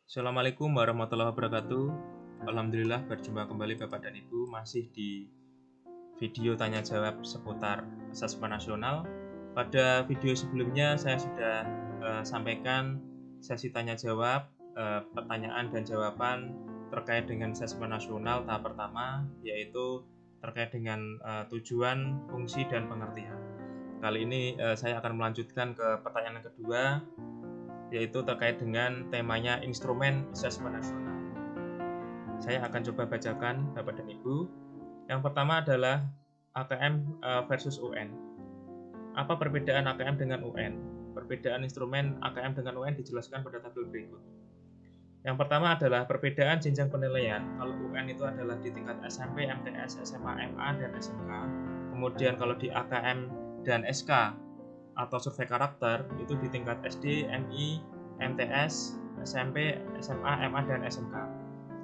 Assalamualaikum warahmatullahi wabarakatuh. Alhamdulillah berjumpa kembali Bapak dan Ibu masih di video tanya jawab seputar asesmen nasional. Pada video sebelumnya saya sudah sampaikan sesi tanya jawab, pertanyaan dan jawaban terkait dengan asesmen nasional tahap pertama, yaitu terkait dengan tujuan, fungsi, dan pengertian. Kali ini saya akan melanjutkan ke pertanyaan yang kedua, yaitu terkait dengan temanya instrumen asesmen nasional. Saya akan coba bacakan Bapak dan Ibu. Yang pertama adalah AKM versus UN. Apa perbedaan AKM dengan UN? Perbedaan instrumen AKM dengan UN dijelaskan pada tabel berikut. Yang pertama adalah perbedaan jenjang penilaian. Kalau UN itu adalah di tingkat SMP, MTS, SMA, MA, dan SMK. Kemudian kalau di AKM dan SK atau survei karakter itu di tingkat SD, MI, MTS, SMP, SMA, MA, dan SMK.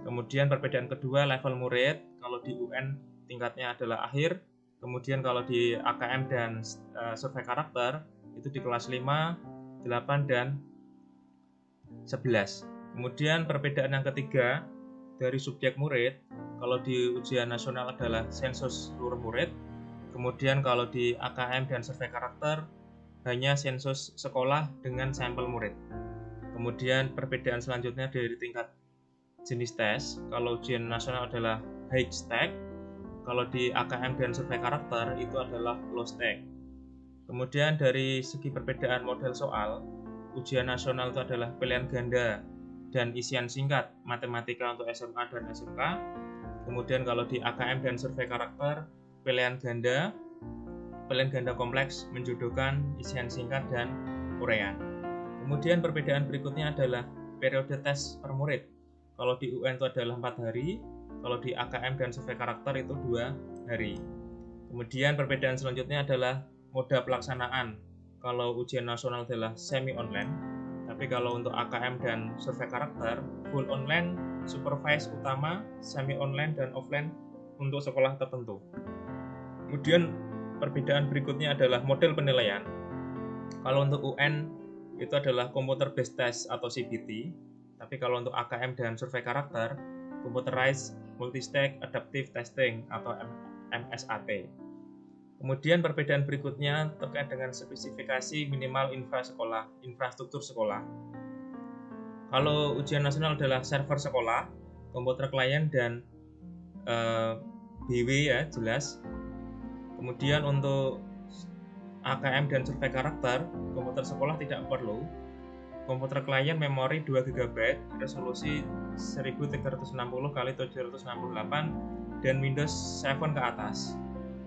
Kemudian perbedaan kedua level murid, kalau di UN tingkatnya adalah akhir, kemudian kalau di AKM dan survei karakter itu di kelas 5, 8, dan 11. Kemudian perbedaan yang ketiga dari subjek murid, kalau di ujian nasional adalah sensus seluruh murid, kemudian kalau di AKM dan survei karakter hanya sensus sekolah dengan sampel murid. Kemudian perbedaan selanjutnya dari tingkat jenis tes, kalau ujian nasional adalah high stake, kalau di AKM dan survei karakter itu adalah low stake. Kemudian dari segi perbedaan model soal, ujian nasional itu adalah pilihan ganda dan isian singkat matematika untuk SMA dan SMK. Kemudian kalau di AKM dan survei karakter, pilihan ganda kompleks menjodohkan isian singkat dan uraian. Kemudian perbedaan berikutnya adalah periode tes per murid. Kalau di UN itu adalah 4 hari, kalau di AKM dan survei karakter itu 2 hari. Kemudian perbedaan selanjutnya adalah moda pelaksanaan. Kalau ujian nasional adalah semi online, tapi kalau untuk AKM dan survei karakter full online, supervise utama, semi online, dan offline untuk sekolah tertentu. Kemudian perbedaan berikutnya adalah model penilaian. Kalau untuk UN itu adalah computer based test atau CBT, tapi kalau untuk AKM dan survei karakter computerized multi-stage adaptive testing atau MSAT. Kemudian perbedaan berikutnya terkait dengan spesifikasi minimal infrastruktur sekolah. Kalau ujian nasional adalah server sekolah, komputer klien, dan BW ya jelas. Kemudian untuk AKM dan survei karakter, komputer sekolah tidak perlu. Komputer klien memori 2 GB, resolusi 1360 x 768 dan Windows 7 ke atas.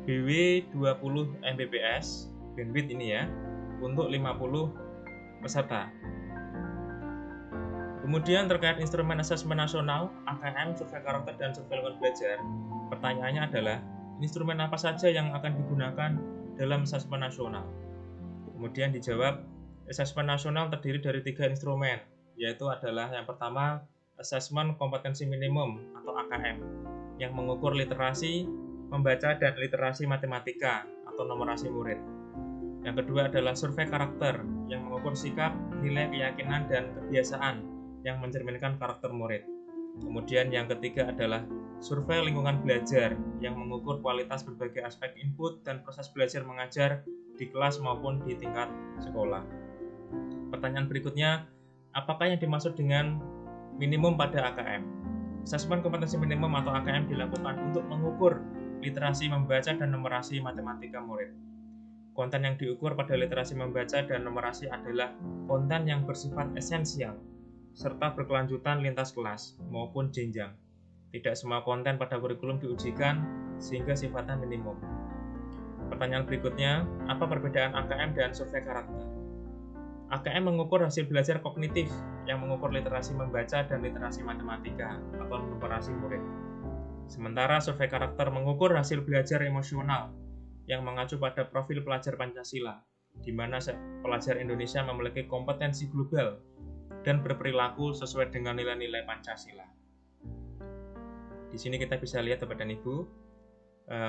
BW 20 Mbps, bandwidth ini ya, untuk 50 peserta. Kemudian terkait instrumen asesmen nasional, AKM, survei karakter, dan survei lingkungan belajar, pertanyaannya adalah instrumen apa saja yang akan digunakan dalam asesmen nasional? Kemudian dijawab, asesmen nasional terdiri dari 3 instrumen, yaitu adalah yang pertama, asesmen kompetensi minimum atau AKM, yang mengukur literasi, membaca, dan literasi matematika atau numerasi murid. Yang kedua adalah survei karakter, yang mengukur sikap, nilai, keyakinan, dan kebiasaan yang mencerminkan karakter murid. Kemudian yang ketiga adalah survei lingkungan belajar yang mengukur kualitas berbagai aspek input dan proses belajar mengajar di kelas maupun di tingkat sekolah. Pertanyaan berikutnya, apakah yang dimaksud dengan minimum pada AKM? Asesmen kompetensi minimum atau AKM dilakukan untuk mengukur literasi membaca dan numerasi matematika murid. Konten yang diukur pada literasi membaca dan numerasi adalah konten yang bersifat esensial serta berkelanjutan lintas kelas maupun jenjang. Tidak semua konten pada kurikulum diujikan sehingga sifatnya minimum. Pertanyaan berikutnya, apa perbedaan AKM dan survei karakter? AKM mengukur hasil belajar kognitif yang mengukur literasi membaca dan literasi matematika atau numerasi murid. Sementara survei karakter mengukur hasil belajar emosional yang mengacu pada profil pelajar Pancasila, di mana pelajar Indonesia memiliki kompetensi global dan berperilaku sesuai dengan nilai-nilai Pancasila. Di sini kita bisa lihat Bapak dan Ibu,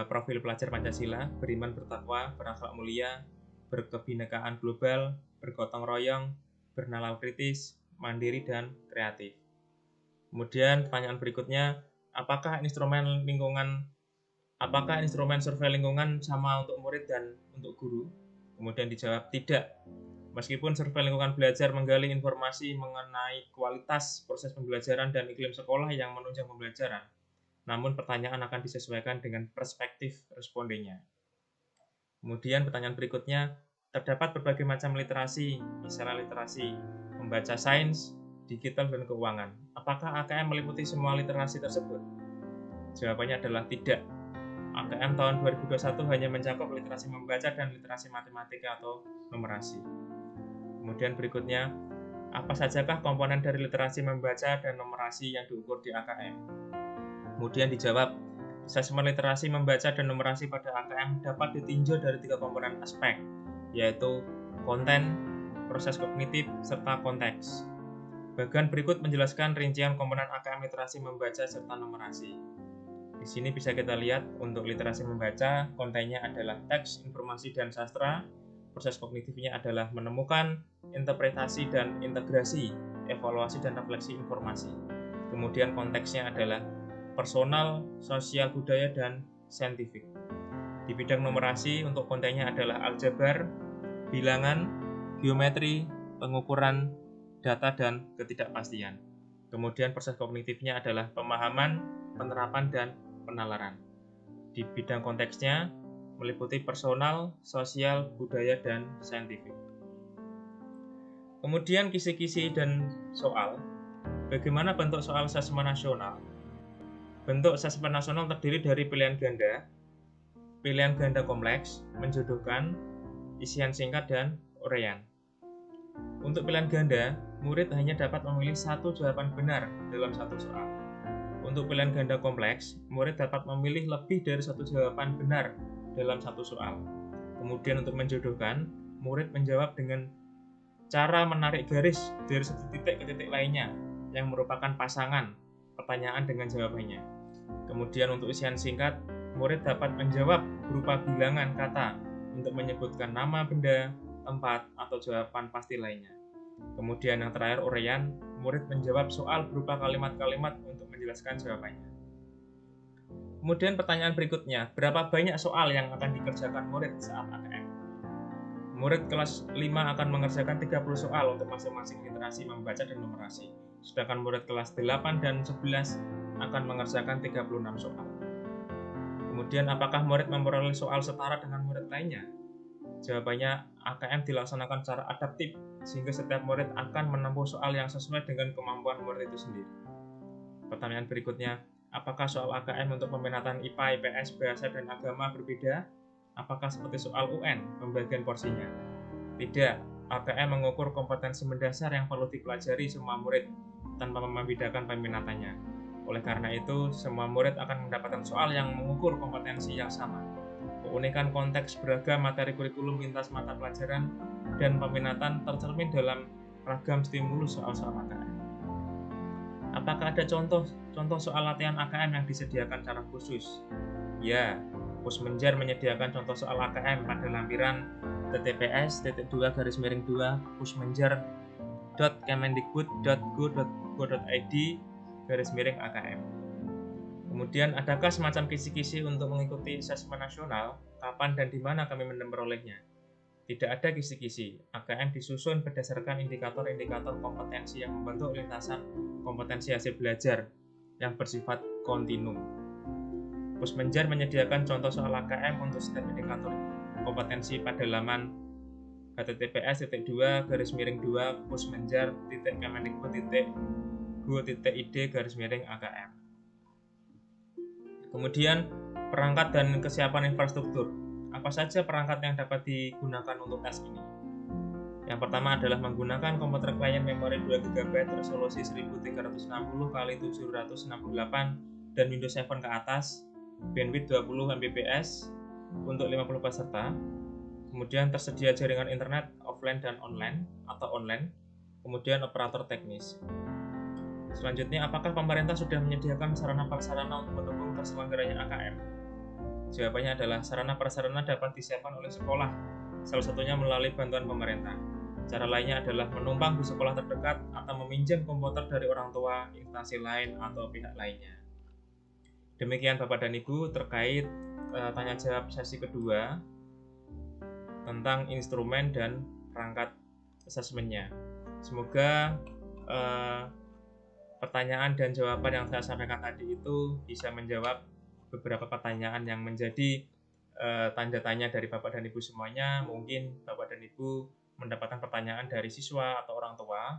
profil pelajar Pancasila, beriman, bertakwa, berakhlak mulia, berkebinekaan global, bergotong royong, bernalar kritis, mandiri, dan kreatif. Kemudian pertanyaan berikutnya, apakah instrumen survei lingkungan sama untuk murid dan untuk guru? Kemudian dijawab tidak. Meskipun survei lingkungan belajar menggali informasi mengenai kualitas proses pembelajaran dan iklim sekolah yang menunjang pembelajaran, namun pertanyaan akan disesuaikan dengan perspektif respondennya. Kemudian pertanyaan berikutnya, terdapat berbagai macam literasi, misalnya literasi membaca sains, digital, dan keuangan. Apakah AKM meliputi semua literasi tersebut? Jawabannya adalah tidak. AKM tahun 2021 hanya mencakup literasi membaca dan literasi matematika atau numerasi. Kemudian berikutnya, apa sajakah komponen dari literasi membaca dan numerasi yang diukur di AKM? Kemudian dijawab, asesmen literasi membaca dan numerasi pada AKM dapat ditinjau dari 3 komponen aspek, yaitu konten, proses kognitif, serta konteks. Bagian berikut menjelaskan rincian komponen AKM literasi membaca serta numerasi. Di sini bisa kita lihat untuk literasi membaca, kontennya adalah teks, informasi, dan sastra. Proses kognitifnya adalah menemukan, interpretasi, dan integrasi, evaluasi, dan refleksi informasi. Kemudian konteksnya adalah personal, sosial, budaya, dan saintifik. Di bidang numerasi, untuk kontennya adalah aljabar, bilangan, geometri, pengukuran, data, dan ketidakpastian. Kemudian proses kognitifnya adalah pemahaman, penerapan, dan penalaran. Di bidang konteksnya meliputi personal, sosial, budaya, dan saintifik. Kemudian kisi-kisi dan soal. Bagaimana bentuk soal asesmen nasional? Bentuk asesmen nasional terdiri dari pilihan ganda kompleks, menjodohkan, isian singkat, dan uraian. Untuk pilihan ganda, murid hanya dapat memilih satu jawaban benar dalam satu soal. Untuk pilihan ganda kompleks, murid dapat memilih lebih dari satu jawaban benar dalam satu soal. Kemudian untuk menjodohkan, murid menjawab dengan cara menarik garis dari satu titik ke titik lainnya yang merupakan pasangan pertanyaan dengan jawabannya. Kemudian untuk isian singkat, murid dapat menjawab berupa bilangan kata untuk menyebutkan nama benda, tempat, atau jawaban pasti lainnya. Kemudian yang terakhir uraian, murid menjawab soal berupa kalimat-kalimat untuk menjelaskan jawabannya. Kemudian pertanyaan berikutnya, berapa banyak soal yang akan dikerjakan murid saat AKM? Murid kelas 5 akan mengerjakan 30 soal untuk masing-masing literasi membaca dan numerasi. Sedangkan murid kelas 8 dan 11 akan mengerjakan 36 soal. Kemudian apakah murid memperoleh soal setara dengan murid lainnya? Jawabannya, AKM dilaksanakan secara adaptif, sehingga setiap murid akan menempuh soal yang sesuai dengan kemampuan murid itu sendiri. Pertanyaan berikutnya, apakah soal AKM untuk peminatan IPA, IPS, Bahasa, dan Agama berbeda? Apakah seperti soal UN, pembagian porsinya? Tidak, AKM mengukur kompetensi mendasar yang perlu dipelajari semua murid, tanpa membedakan peminatannya. Oleh karena itu, semua murid akan mendapatkan soal yang mengukur kompetensi yang sama. Keunikan konteks beragam materi kurikulum lintas mata pelajaran dan peminatan tercermin dalam ragam stimulus soal-soal AKM. Apakah ada contoh soal latihan AKM yang disediakan secara khusus? Ya, Pusmenjar menyediakan contoh soal AKM pada lampiran ttps:/2 pusmenjar.kemendikbud.go.id/AKM. Kemudian, adakah semacam kisi-kisi untuk mengikuti asesmen nasional? Kapan dan di mana kami memperolehnya? Tidak ada kisi-kisi. AKM disusun berdasarkan indikator-indikator kompetensi yang membentuk lintasan kompetensi hasil belajar yang bersifat kontinu. Pusmenjar menyediakan contoh soal AKM untuk setiap indikator kompetensi pada laman https://pusmenjar.kemendikbud.go.id/AKM. Kemudian, perangkat dan kesiapan infrastruktur. Apa saja perangkat yang dapat digunakan untuk tes ini? Yang pertama adalah menggunakan komputer klien memori 2 GB resolusi 1360x768 dan Windows 7 ke atas, bandwidth 20 Mbps untuk 50 peserta. Kemudian tersedia jaringan internet offline dan online atau online. Kemudian operator teknis. Selanjutnya, apakah pemerintah sudah menyediakan sarana-prasarana untuk mendukung terselenggaranya AKM? Jawabannya adalah sarana-prasarana dapat disiapkan oleh sekolah salah satunya melalui bantuan pemerintah. Cara lainnya adalah menumpang di sekolah terdekat atau meminjam komputer dari orang tua, instansi lain, atau pihak lainnya. Demikian Bapak dan Ibu terkait tanya jawab sesi kedua tentang instrumen dan perangkat asesmennya. Semoga pertanyaan dan jawaban yang saya sampaikan tadi itu bisa menjawab beberapa pertanyaan yang menjadi tanda tanya dari Bapak dan Ibu semuanya. Mungkin Bapak dan Ibu mendapatkan pertanyaan dari siswa atau orang tua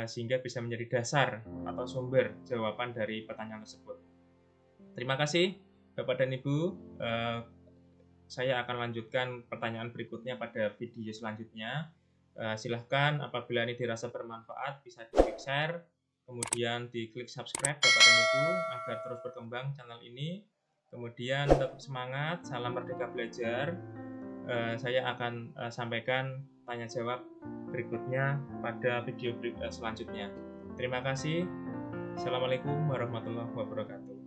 sehingga bisa menjadi dasar atau sumber jawaban dari pertanyaan tersebut. Terima kasih Bapak dan Ibu. Saya akan lanjutkan pertanyaan berikutnya pada video selanjutnya. Silahkan apabila ini dirasa bermanfaat bisa diklik share, kemudian diklik subscribe Bapak dan Ibu agar terus berkembang channel ini. Kemudian tetap semangat, salam merdeka belajar. Saya akan sampaikan tanya jawab berikutnya pada video selanjutnya. Terima kasih. Assalamualaikum warahmatullahi wabarakatuh.